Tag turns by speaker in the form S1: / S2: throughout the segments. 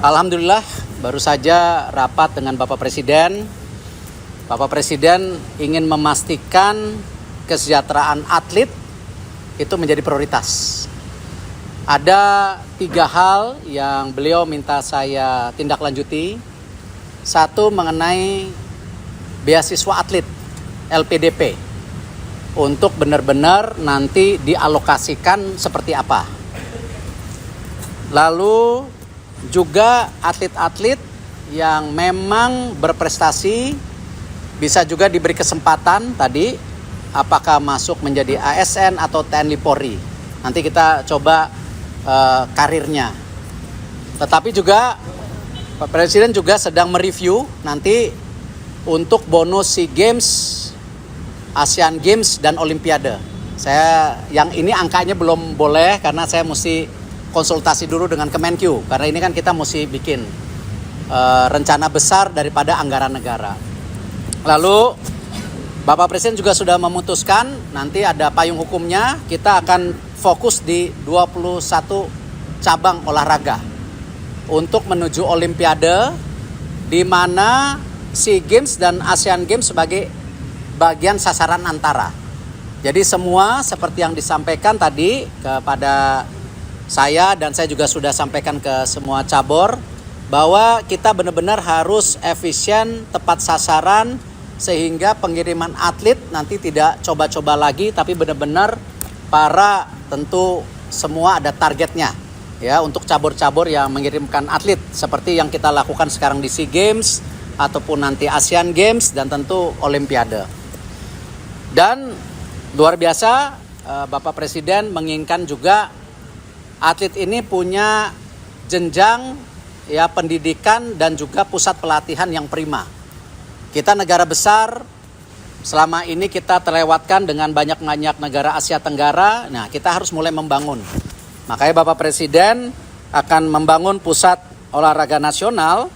S1: Alhamdulillah baru saja rapat dengan Bapak Presiden. Bapak Presiden ingin memastikan kesejahteraan atlet itu menjadi prioritas. Ada 3 hal yang beliau minta saya tindak lanjuti. Satu, mengenai beasiswa atlet LPDP untuk benar-benar nanti dialokasikan seperti apa. Lalu juga atlet-atlet yang memang berprestasi bisa juga diberi kesempatan tadi apakah masuk menjadi ASN atau TNI Polri. Nanti kita coba karirnya. Tetapi juga Pak Presiden juga sedang mereview nanti untuk bonus SEA Games, Asian Games dan Olimpiade. Saya yang ini angkanya belum boleh karena saya mesti konsultasi dulu dengan Kemenkyu karena ini kan kita mesti bikin rencana besar daripada anggaran negara. Lalu Bapak Presiden juga sudah memutuskan nanti ada payung hukumnya, kita akan fokus di 21 cabang olahraga untuk menuju Olimpiade, di mana SEA Games dan Asian Games sebagai bagian sasaran antara. Jadi semua seperti yang disampaikan tadi kepada saya dan saya juga sudah sampaikan ke semua cabur bahwa kita benar-benar harus efisien, tepat sasaran sehingga pengiriman atlet nanti tidak coba-coba lagi tapi benar-benar para tentu semua ada targetnya ya untuk cabur-cabur yang mengirimkan atlet seperti yang kita lakukan sekarang di SEA Games ataupun nanti Asian Games dan tentu Olimpiade. Dan luar biasa Bapak Presiden menginginkan juga atlet ini punya jenjang ya pendidikan dan juga pusat pelatihan yang prima. Kita negara besar, selama ini kita terlewatkan dengan banyak negara Asia Tenggara. Nah, kita harus mulai membangun. Makanya Bapak Presiden akan membangun pusat olahraga nasional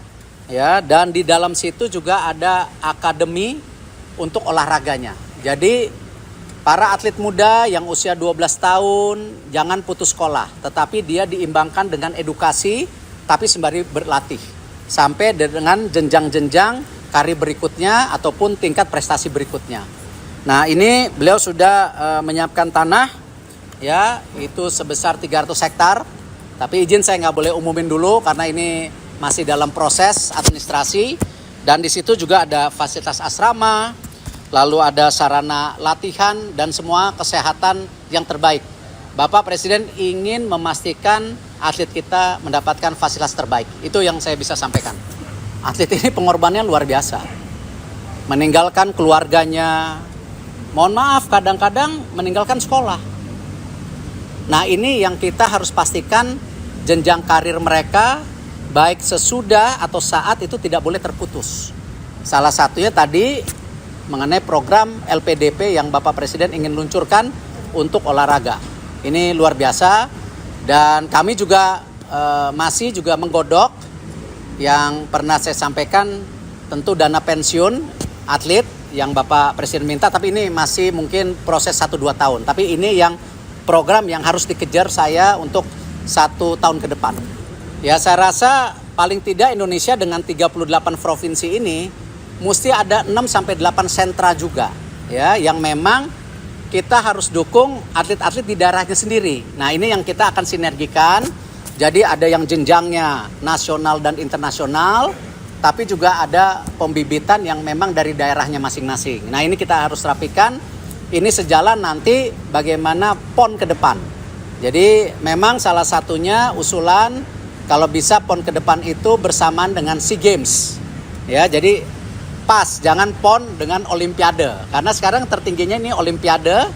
S1: ya, dan di dalam situ juga ada akademi untuk olahraganya. Jadi para atlet muda yang usia 12 tahun jangan putus sekolah, tetapi dia diimbangkan dengan edukasi tapi sembari berlatih sampai dengan jenjang-jenjang karir berikutnya ataupun tingkat prestasi berikutnya. Nah, ini beliau sudah menyiapkan tanah ya, itu sebesar 300 hektar. Tapi izin saya nggak boleh umumin dulu karena ini masih dalam proses administrasi, dan di situ juga ada fasilitas asrama, lalu ada sarana latihan dan semua kesehatan yang terbaik. Bapak Presiden ingin memastikan atlet kita mendapatkan fasilitas terbaik. Itu yang saya bisa sampaikan. Atlet ini pengorbanannya luar biasa. Meninggalkan keluarganya, mohon maaf kadang-kadang meninggalkan sekolah. Nah, ini yang kita harus pastikan jenjang karir mereka baik sesudah atau saat itu tidak boleh terputus. Salah satunya tadi mengenai program LPDP yang Bapak Presiden ingin luncurkan untuk olahraga. Ini luar biasa, dan kami juga masih juga menggodok yang pernah saya sampaikan tentu dana pensiun atlet yang Bapak Presiden minta, tapi ini masih mungkin proses 1-2 tahun. Tapi ini yang program yang harus dikejar saya untuk 1 tahun ke depan. Ya, saya rasa paling tidak Indonesia dengan 38 provinsi ini mesti ada 6-8 sentra juga ya, yang memang kita harus dukung atlet-atlet di daerahnya sendiri. Nah, ini yang kita akan sinergikan. Jadi ada yang jenjangnya nasional dan internasional, tapi juga ada pembibitan yang memang dari daerahnya masing-masing. Nah, ini kita harus rapikan. Ini sejalan nanti bagaimana PON ke depan. Jadi memang salah satunya usulan kalau bisa PON ke depan itu bersamaan dengan SEA Games. Ya, jadi pas, jangan PON dengan Olimpiade. Karena sekarang tertingginya ini Olimpiade,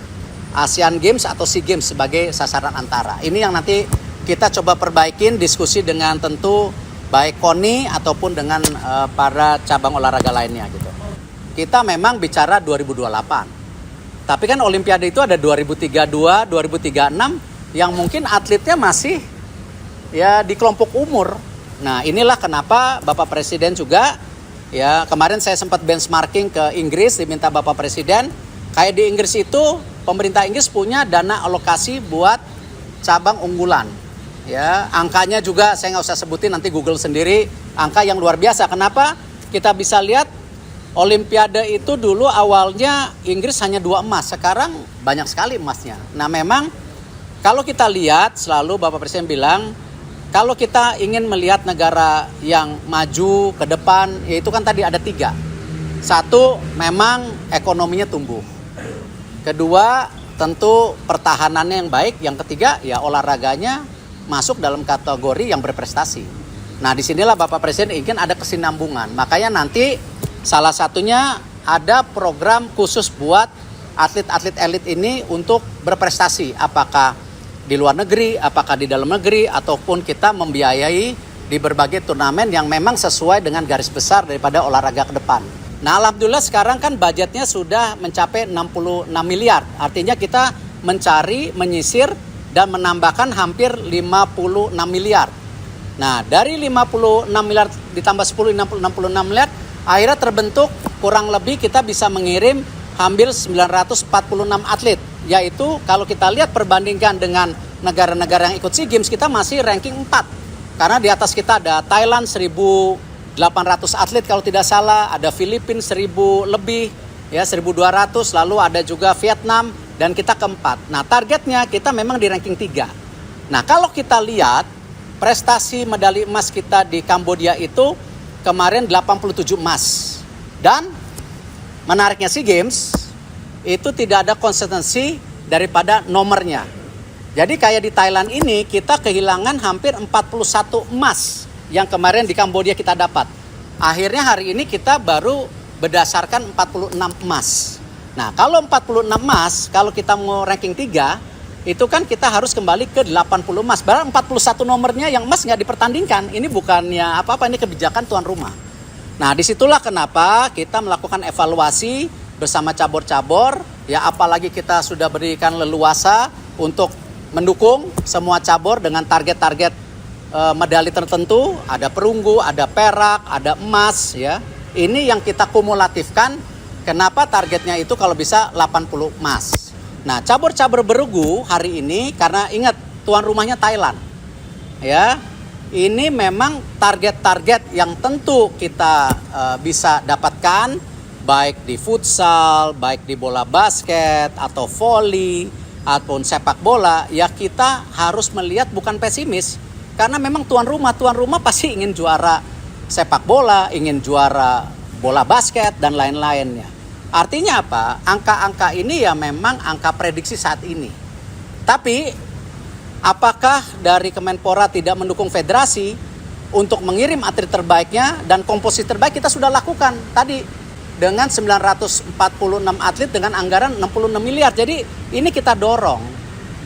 S1: Asian Games atau SEA Games sebagai sasaran antara. Ini yang nanti kita coba perbaikin, diskusi dengan tentu baik KONI ataupun dengan para cabang olahraga lainnya gitu. Kita memang bicara 2028. Tapi kan Olimpiade itu ada 2032, 2036 yang mungkin atletnya masih ya di kelompok umur. Nah, inilah kenapa Bapak Presiden juga ya, kemarin saya sempat benchmarking ke Inggris, diminta Bapak Presiden. Kayak di Inggris itu, pemerintah Inggris punya dana alokasi buat cabang unggulan. Ya, angkanya juga saya nggak usah sebutin, nanti Google sendiri, angka yang luar biasa. Kenapa? Kita bisa lihat Olimpiade itu dulu awalnya Inggris hanya 2 emas, sekarang banyak sekali emasnya. Nah memang kalau kita lihat selalu Bapak Presiden bilang, kalau kita ingin melihat negara yang maju ke depan, yaitu kan tadi ada 3. 1, memang ekonominya tumbuh. Kedua, tentu pertahanannya yang baik. Yang ketiga, ya olahraganya masuk dalam kategori yang berprestasi. Nah, disinilah Bapak Presiden ingin ada kesinambungan. Makanya nanti salah satunya ada program khusus buat atlet-atlet elit ini untuk berprestasi. Apakah di luar negeri, apakah di dalam negeri, ataupun kita membiayai di berbagai turnamen yang memang sesuai dengan garis besar daripada olahraga ke depan. Nah, alhamdulillah sekarang kan budgetnya sudah mencapai 66 miliar. Artinya kita mencari, menyisir, dan menambahkan hampir 56 miliar. Nah, dari 56 miliar ditambah 10, 66 miliar, akhirnya terbentuk kurang lebih kita bisa mengirim hampir 946 atlet. Yaitu kalau kita lihat perbandingkan dengan negara-negara yang ikut SEA Games, kita masih ranking 4. Karena di atas kita ada Thailand 1.800 atlet kalau tidak salah, ada Filipina 1.000 lebih, ya 1.200, lalu ada juga Vietnam, dan kita keempat. Nah, targetnya kita memang di ranking 3. Nah, kalau kita lihat prestasi medali emas kita di Kambodia itu kemarin 87 emas. Dan menariknya SEA Games itu tidak ada konsistensi daripada nomornya. Jadi kayak di Thailand ini kita kehilangan hampir 41 emas yang kemarin di Kambodia kita dapat. Akhirnya hari ini kita baru berdasarkan 46 emas. Nah, kalau 46 emas, kalau kita mau ranking 3, itu kan kita harus kembali ke 80 emas. Padahal 41 nomornya yang emas nggak dipertandingkan. Ini bukannya apa-apa, ini kebijakan tuan rumah. Nah, disitulah kenapa kita melakukan evaluasi bersama cabur-cabur. Ya, apalagi kita sudah berikan leluasa untuk mendukung semua cabur dengan target-target medali tertentu. Ada perunggu, ada perak, ada emas. Ya, ini yang kita kumulatifkan. Kenapa targetnya itu kalau bisa 80 emas. Nah, cabur-cabur bergu hari ini karena ingat tuan rumahnya Thailand. Ya. Ini memang target-target yang tentu kita bisa dapatkan baik di futsal, baik di bola basket atau voli ataupun sepak bola, ya kita harus melihat bukan pesimis karena memang tuan rumah pasti ingin juara sepak bola, ingin juara bola basket dan lain-lainnya. Artinya apa? Angka-angka ini ya memang angka prediksi saat ini. Tapi apakah dari Kemenpora tidak mendukung federasi untuk mengirim atlet terbaiknya, dan komposisi terbaik kita sudah lakukan tadi dengan 946 atlet dengan anggaran 66 miliar. Jadi ini kita dorong.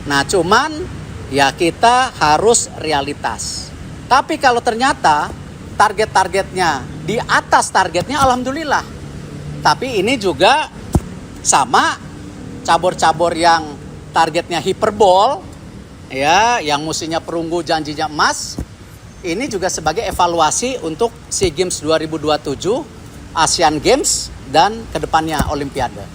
S1: Nah, cuman ya kita harus realitas. Tapi kalau ternyata target-targetnya di atas targetnya, alhamdulillah. Tapi ini juga sama cabur-cabur yang targetnya hiperbol, ya, yang mestinya perunggu janjinya emas. Ini juga sebagai evaluasi untuk SEA Games 2027, Asian Games, dan kedepannya Olimpiade.